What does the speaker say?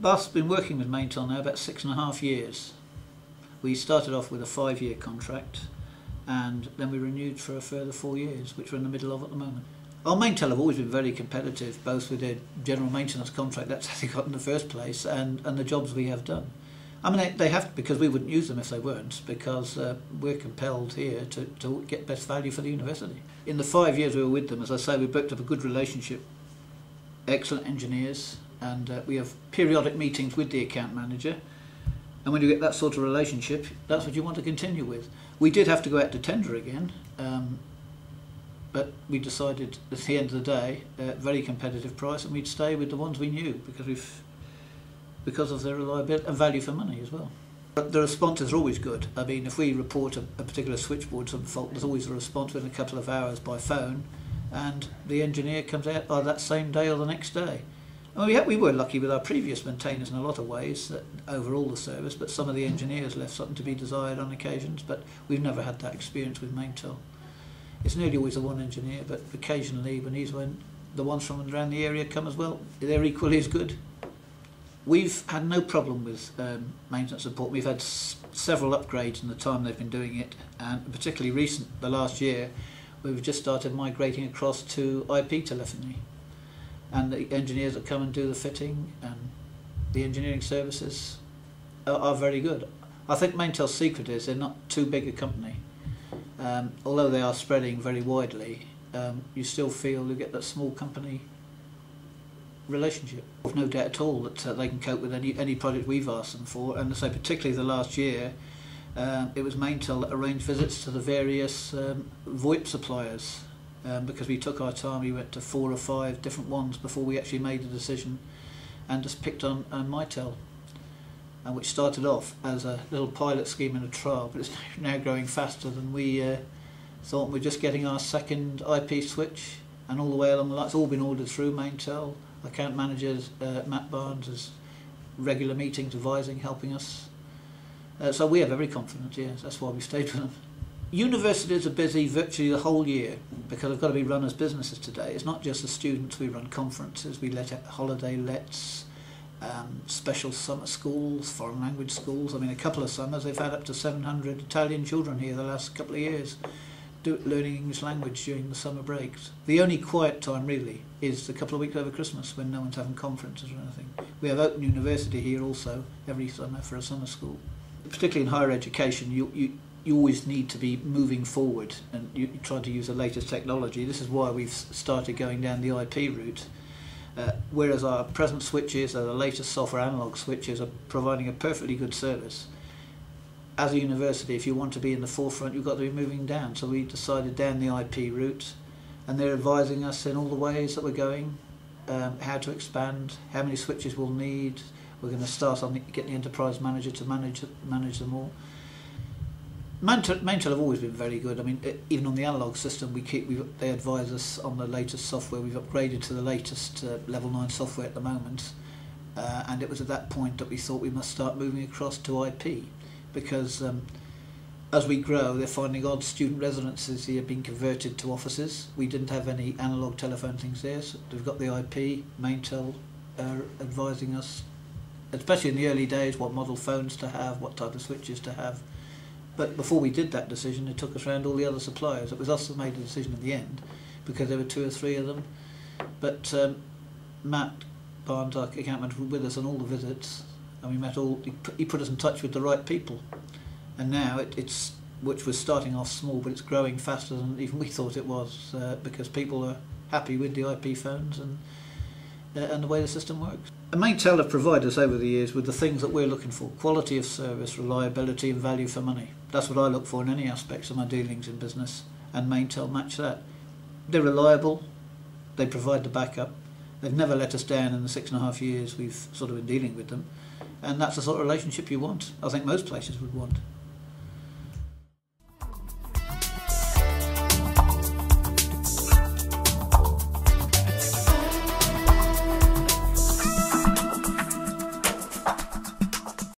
Bath's been working with Maintel now about 6.5 years. We started off with a 5-year contract, and then we renewed for a further 4 years, which we're in the middle of at the moment. Our Maintel have always been very competitive, both with their general maintenance contract, that's how they got in the first place, and the jobs we have done. I mean, they have to, because we wouldn't use them if they weren't, because we're compelled here to get best value for the university. In the 5 years we were with them, as I say, we built up a good relationship, excellent engineers, and we have periodic meetings with the account manager, and when you get that sort of relationship, that's what you want to continue with. We did have to go out to tender again, but we decided at the end of the day, very competitive price, and we'd stay with the ones we knew, because of their reliability and value for money as well. But the responses are always good. I mean, if we report a particular switchboard some fault, there's always a response within a couple of hours by phone, and the engineer comes out either that same day or the next day. I mean, we were lucky with our previous maintainers in a lot of ways, that overall the service, but some of the engineers left something to be desired on occasions, but we've never had that experience with Maintel. It's nearly always the one engineer, but occasionally when the ones from around the area come as well, they're equally as good. We've had no problem with maintenance support. We've had several upgrades in the time they've been doing it, and particularly recent, the last year, we've just started migrating across to IP telephony. And the engineers that come and do the fitting and the engineering services are very good. I think Maintel's secret is they're not too big a company. Although they are spreading very widely, you still feel you get that small company relationship. I've no doubt at all that they can cope with any project we've asked them for, and so particularly the last year, it was Maintel that arranged visits to the various VoIP suppliers. Because we took our time, we went to 4 or 5 different ones before we actually made the decision, and just picked on Maintel, which started off as a little pilot scheme and a trial, but it's now growing faster than we thought. We're just getting our second IP switch, and all the way along the line, it's all been ordered through Maintel. Account managers, Matt Barnes, has regular meetings, advising, helping us. So we have every confidence, yes, that's why we stayed with them. Universities are busy virtually the whole year because they've got to be run as businesses today. It's not just the students. We run conferences, we let out holiday lets, special summer schools, foreign language schools. I mean, a couple of summers they've had up to 700 Italian children here the last couple of years learning English language during the summer breaks. The only quiet time really is the couple of weeks over Christmas when no one's having conferences or anything. We have Open University here also every summer for a summer school. Particularly in higher education, you always need to be moving forward, and you try to use the latest technology. This is why we've started going down the IP route, whereas our present switches, the latest software analog switches, are providing a perfectly good service. As a university, if you want to be in the forefront, you've got to be moving down. So we decided down the IP route, and they're advising us in all the ways that we're going, how to expand, how many switches we'll need. We're going to start on getting the enterprise manager to manage them all. Maintel have always been very good. I mean, even on the analog system, they advise us on the latest software. We've upgraded to the latest level 9 software at the moment, and it was at that point that we thought we must start moving across to IP, because as we grow, they're finding odd student residences here being converted to offices. We didn't have any analog telephone things there, so we've got the IP. Maintel advising us, especially in the early days, what model phones to have, what type of switches to have. But before we did that decision, it took us around all the other suppliers. It was us that made the decision in the end, because there were 2 or 3 of them. But Matt Barnes, our account manager, was with us on all the visits, and we met all. He put us in touch with the right people, and now which was starting off small, but it's growing faster than even we thought it was, because people are happy with the IP phones and the way the system works. And Maintel have provided us over the years with the things that we're looking for: quality of service, reliability and value for money. That's what I look for in any aspects of my dealings in business, and Maintel match that. They're reliable, they provide the backup, they've never let us down in the 6.5 years we've sort of been dealing with them, and that's the sort of relationship you want. I think most places would want.